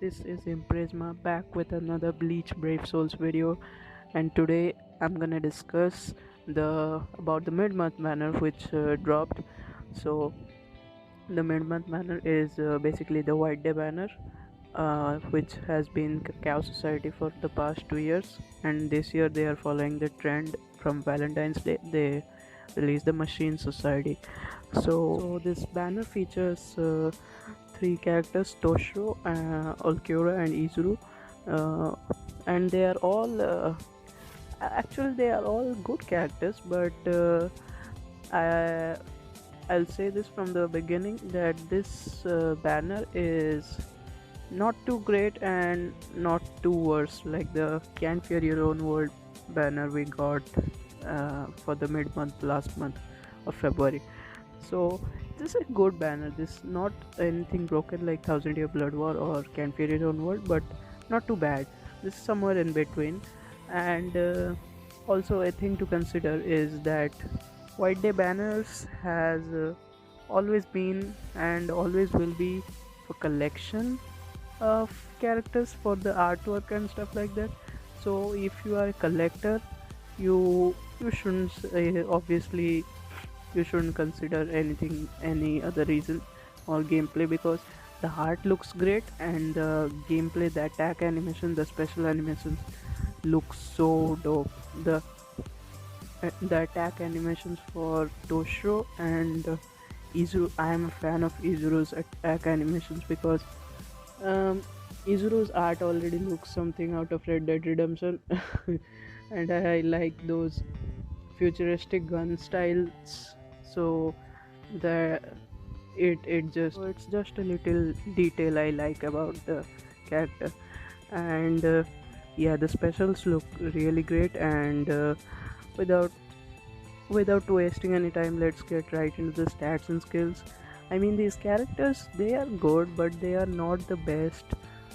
This is Imprisma back with another Bleach Brave Souls video, and today I'm gonna discuss the about the mid-month banner which dropped. So the mid-month banner is basically the White Day banner, which has been Chaos Society for the past 2 years, and this year they are following the trend from Valentine's Day. They released the Machine Society. So this banner features three characters: Toshiro, Ulquoirra, and Izuru, uh, and they are all actually they are all good characters. But I I'll say this from the beginning that this banner is not too great and not too worse like the Can't Fear Your Own World banner we got for the mid-month last month of February. So this is a good banner. This is not anything broken like Thousand Year Blood War or Can't Fear Your Own World, but not too bad. This is somewhere in between. And also a thing to consider is that White Day banners has always been and always will be for collection of characters for the artwork and stuff like that. So if you are a collector, you shouldn't obviously you shouldn't consider any other reason or gameplay, because the art looks great and the gameplay, the attack animation, the special animations look so dope. The attack animations for Toshiro and Izuru, I am a fan of Izuru's attack animations because Izuru's art already looks something out of Red Dead Redemption, and I like those futuristic gun styles. So the it's just a little detail I like about the character, and yeah, the specials look really great. And without wasting any time, let's get right into the stats and skills. I mean, these characters, they are good, but they are not the best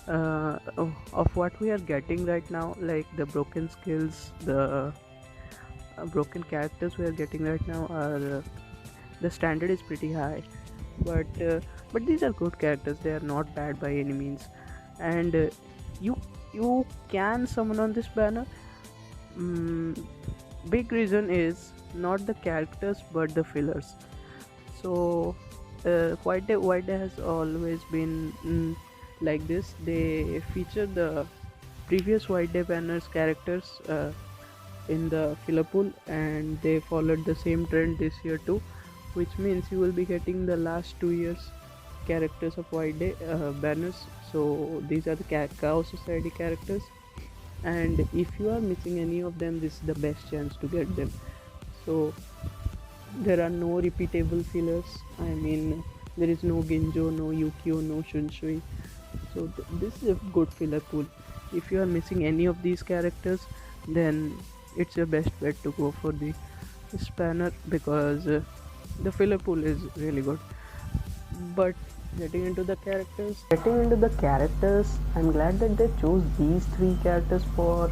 of what we are getting right now. Like the broken skills, the broken characters we are getting right now are the standard is pretty high, but these are good characters. They are not bad by any means, and you you can summon on this banner. Big reason is not the characters but the fillers. So White Day has always been like this. They feature the previous White Day banners characters in the filler pool, and they followed the same trend this year too, which means you will be getting the last 2 years characters of White Day banners. So these are the Chaos Society characters, and if you are missing any of them, this is the best chance to get them. So there are no repeatable fillers. I mean, there is no Ginjo, no Yukio, no Shunshui. So this is a good filler pool. If you are missing any of these characters, then it's your best bet to go for the spanner, because the filler pool is really good. But getting into the characters, I'm glad that they chose these three characters for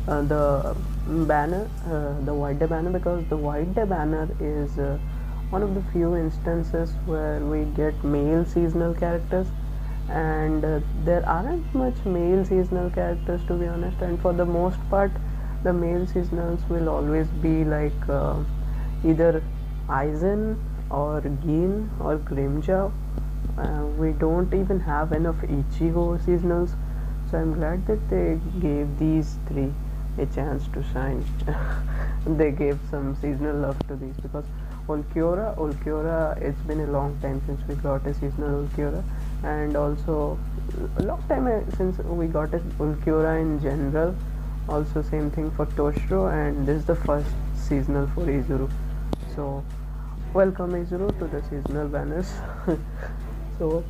the banner, the White Day banner, because the White Day banner is one of the few instances where we get male seasonal characters, and there aren't much male seasonal characters, to be honest. And for the most part, the male seasonals will always be like either Aizen or Gin or Grimjaw. We don't even have enough Ichigo seasonals, so I'm glad that they gave these three a chance to shine. They gave some seasonal love to these, because Ulquoirra, it's been a long time since we got a seasonal Ulquoirra, and also a long time since we got a Ulquoirra in general. Also same thing for Toshiro, and this is the first seasonal for Izuru. So welcome Izuru to the seasonal banners. So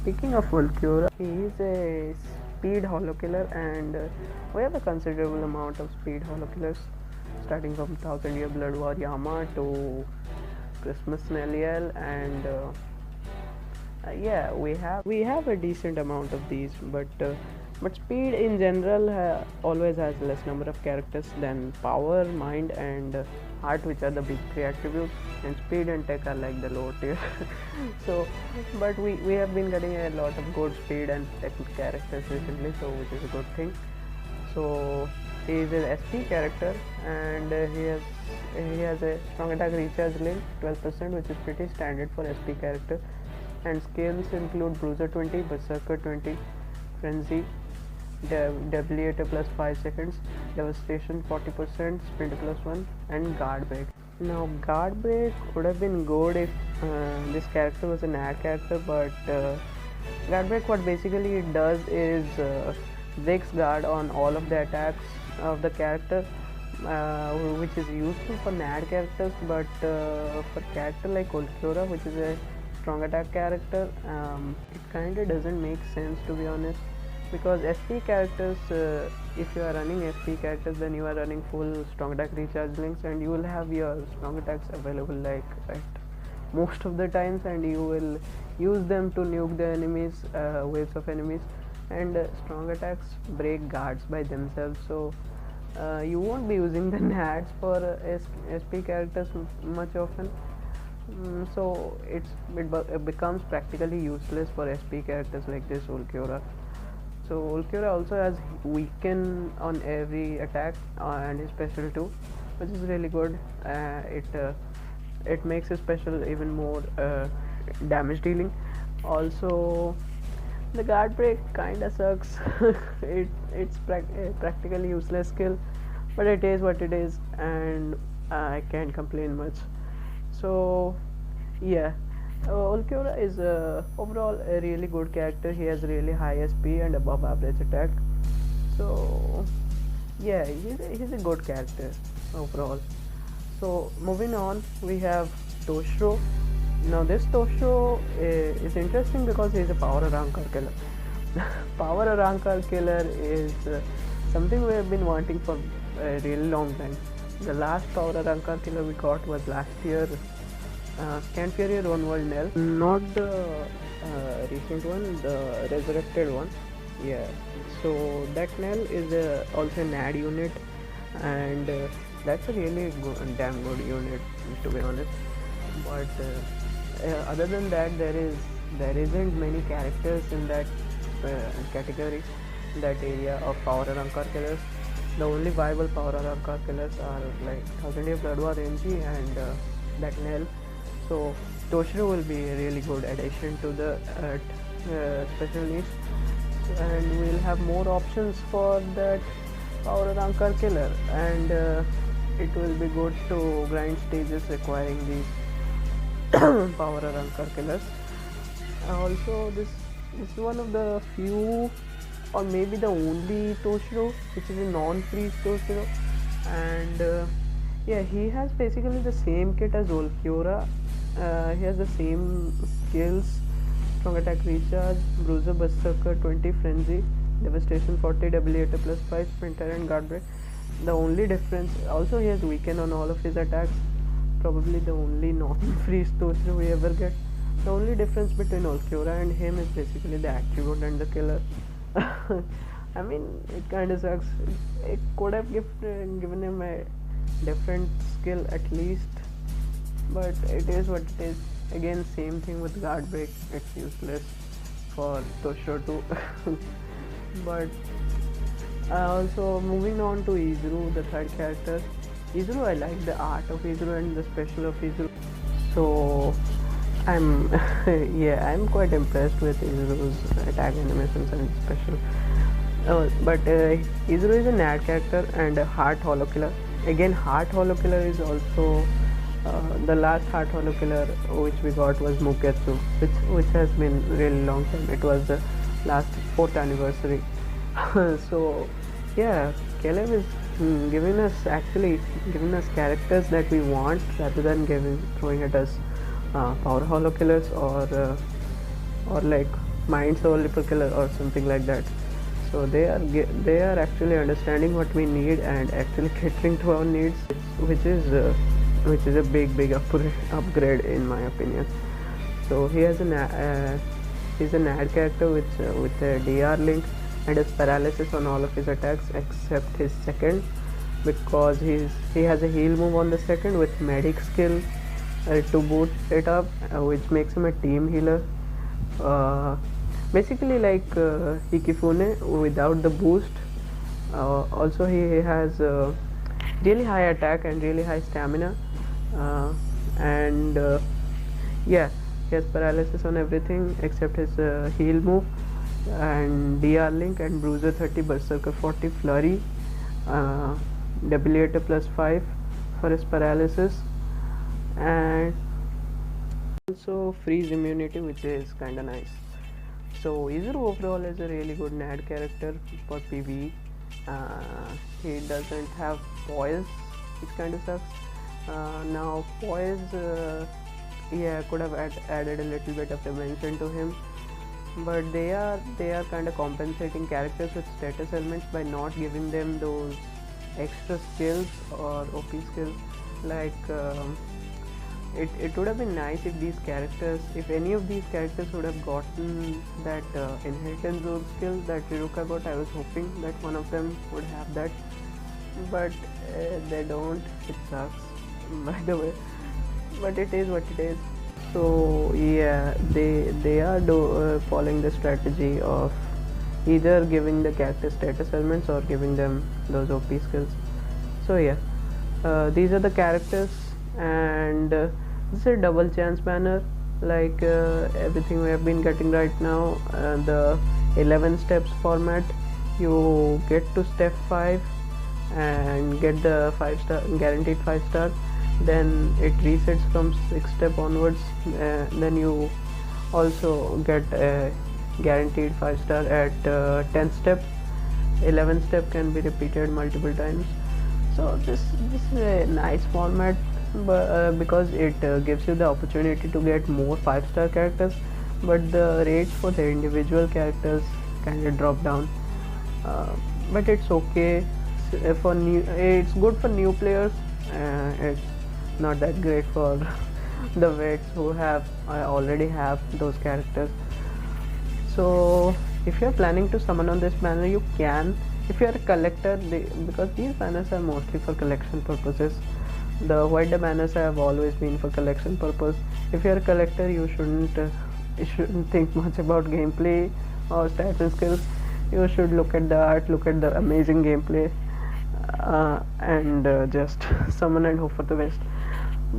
speaking of Ulquoirra, he is a speed holo killer, and we have a considerable amount of speed holo killers, starting from Thousand Year Blood War Yama to Christmas Neliel, and yeah, we have a decent amount of these. But But speed in general always has less number of characters than power, mind, and heart, which are the big three attributes, and speed and tech are like the lower tier. So, but we have been getting a lot of good speed and tech characters recently, so which is a good thing. So he is an SP character, and he has a strong attack recharge link 12%, which is pretty standard for SP character. And skills include Bruiser 20, Berserker 20, Frenzy, Debilitator plus 5 seconds, Devastation 40%, Sprint plus 1, and Guard Break. Now Guard Break would have been good if this character was an ad character, but Guard Break, what basically it does is breaks guard on all of the attacks of the character, which is useful for NAD characters, but for character like Ulquoirra, which is a strong attack character, it kinda doesn't make sense, to be honest, because SP characters, if you are running SP characters, then you are running full strong attack recharge links, and you will have your strong attacks available like at most of the times, and you will use them to nuke the enemies, waves of enemies, and strong attacks break guards by themselves, so you won't be using the NADs for SP characters much often. So it becomes practically useless for SP characters like this Ulquoirra. So Ulquoirra also has weaken on every attack and his special too, which is really good. It makes his special even more damage dealing. Also, the guard break kinda sucks. It's practically useless skill, but it is what it is, and I can't complain much. So yeah, Ulquoirra is overall a really good character. He has really high SP and above average attack. So yeah, he's a good character overall. So moving on, we have Toshiro. Now this Toshiro is interesting because he is a power Arankar killer. Power Arankar killer is something we have been wanting for a really long time. The last power Arankar killer we got was last year, Scan Fury Own World Nell. Not the recent one, the resurrected one. Yeah, so that Nell is also an ad unit, and that's a really damn good unit, to be honest. But other than that, there isn't many characters in that category, in that area of power Arankar killers. The only viable power Arankar killers are like 1000 Year Blood War NG and that Nell. So Toshiro will be a really good addition to the special needs, and we'll have more options for that power Arankar killer, and it will be good to grind stages acquiring these power Arankar killers. Also, this is one of the few, or maybe the only Toshiro which is a non-freeze Toshiro, and yeah, he has basically the same kit as Ulquoirra. He has the same skills: strong attack recharge, bruiser, berserker 20, frenzy, devastation 40, debilitator plus 5, sprinter, and guard break. The only difference, also he has weaken on all of his attacks, probably the only non-freeze Toshiro we ever get. The only difference between Ulquoirra and him is basically the attribute and the killer. I mean, it kinda sucks. It could have given him a different skill at least, but it is what it is. Again, same thing with guard break, it's useless for Toshiro too. But also moving on to Izuru, the third character. Izuru, I like the art of Izuru and the special of Izuru. So I'm I'm quite impressed with Izuru's attack animations and special. But Izuru is an ad character and a heart hollow killer. Again, heart hollow killer is also the last heart hollow killer which we got was Muketsu, which has been really long time. It was the last 4th anniversary. So yeah, Caleb is giving us characters that we want, rather than throwing at us power hollow killers or like mind soul ripper killer or something like that. So they are actually understanding what we need and actually catering to our needs, which is a big upgrade in my opinion. So he has he's an ad character with a DR link, and his paralysis on all of his attacks except his second, because he has a heal move on the second with medic skill to boot it up, which makes him a team healer. Basically like Hikifune without the boost. Also he has really high attack and really high stamina, and yeah, he has paralysis on everything except his heal move, and DR link and bruiser 30, berserker 40, flurry, debilitator +5 for his paralysis, and also freeze immunity, which is kinda nice. So Izuru overall is a really good NAD character for PvE. He doesn't have poise, which kind of sucks. Now poise, yeah, could have added a little bit of dimension to him, but they are kind of compensating characters with status elements by not giving them those extra skills or OP skills. Like it would have been nice if any of these characters would have gotten that inheritance zone skill that Riruka got. I was hoping that one of them would have that, but they don't. It sucks, by the way, but it is what it is. So yeah, they are following the strategy of either giving the character status elements or giving them those OP skills. So yeah, these are the characters, and this is a double chance banner, like everything we have been getting right now. The 11 steps format, you get to step 5 and get the 5-star guaranteed 5-star, then it resets from 6 step onwards, then you also get a guaranteed 5-star at 10th step. 11th step can be repeated multiple times. So this is a nice format, but because it gives you the opportunity to get more 5-star characters, but the rates for the individual characters kind of drop down, but it's okay for it's good for new players. It's not that great for the vets who have already have those characters. So if you're planning to summon on this banner, you can. If you're a collector, because these banners are mostly for collection purposes. The white banners have always been for collection purpose. If you're a collector, you shouldn't think much about gameplay or stats and skills. You should look at the art, look at the amazing gameplay, and just summon and hope for the best.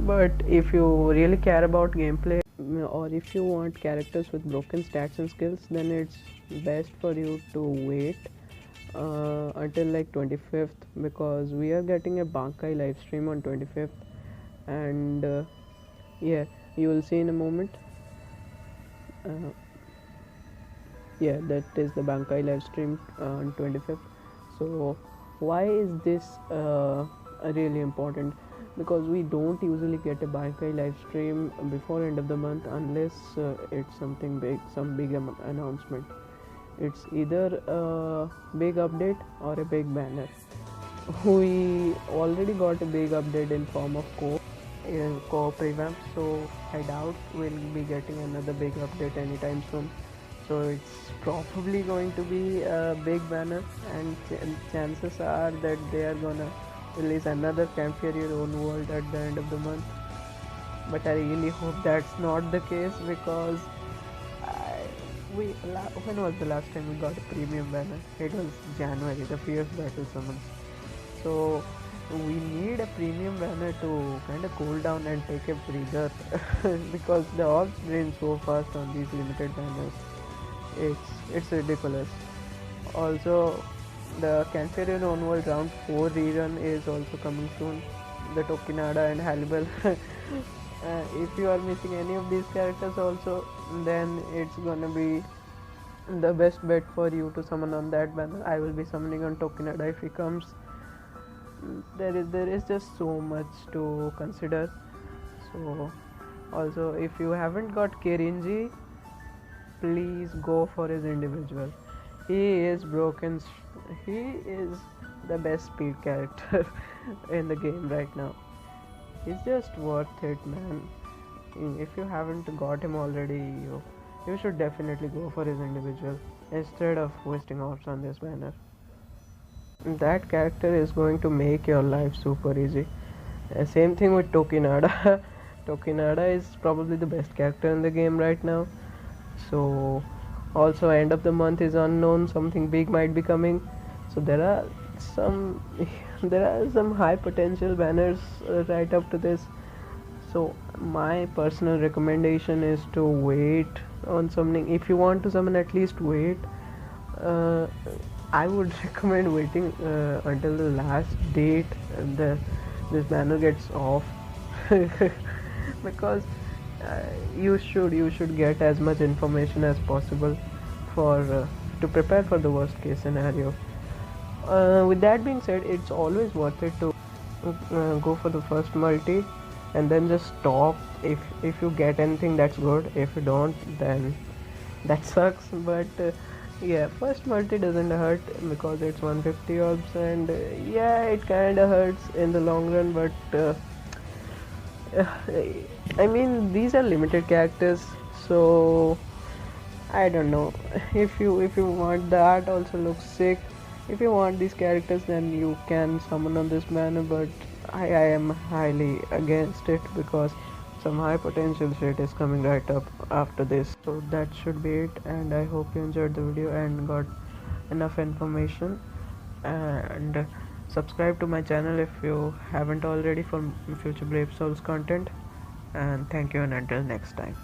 But if you really care about gameplay, or if you want characters with broken stats and skills, then it's best for you to wait until like 25th, because we are getting a Bankai live stream on 25th, and yeah, you will see in a moment. Yeah, that is the Bankai live stream on 25th. So why is this really important? Because we don't usually get a Bankai live stream before end of the month unless it's something big, some big announcement. It's either a big update or a big banner. We already got a big update in form of co-op revamp, so I doubt we'll be getting another big update anytime soon. So it's probably going to be a big banner, and chances are that they are gonna release another Campfire Your Own World at the end of the month. But I really hope that's not the case, because when was the last time we got a premium banner? It was January, the Fierce Battle Summons. So we need a premium banner to kind of cool down and take a breather because the orbs drain so fast on these limited banners. It's ridiculous. Also, the Campfire Your Own World round 4 rerun is also coming soon. The Tokinada and Hannibal. If you are missing any of these characters also, then it's gonna be the best bet for you to summon on that banner. I will be summoning on Tokinada if he comes. There is just so much to consider. So also, if you haven't got Kirinji, please go for his individual. He is broken. He is the best speed character in the game right now. He's just worth it, man. If you haven't got him already, you should definitely go for his individual. instead of wasting orbs on this banner. That character is going to make your life super easy. Same thing with Tokinada. Tokinada is probably the best character in the game right now. So also end of the month is unknown, something big might be coming. So some there are some high potential banners right up to this. So my personal recommendation is to wait on summoning. If you want to summon, at least wait. uh, I would recommend waiting until the last date the this banner gets off. Because you should get as much information as possible for to prepare for the worst case scenario. With that being said, it's always worth it to go for the first multi and then just stop if you get anything. That's good. If you don't, then that sucks. But yeah, first multi doesn't hurt because it's 150 orbs, and yeah, it kind of hurts in the long run. But I mean, these are limited characters, so I don't know. If you want, the art also looks sick. If you want these characters, then you can summon on this banner, but I am highly against it because some high potential shit is coming right up after this. So that should be it, and I hope you enjoyed the video and got enough information. And subscribe to my channel if you haven't already for future Brave Souls content. And thank you, and until next time.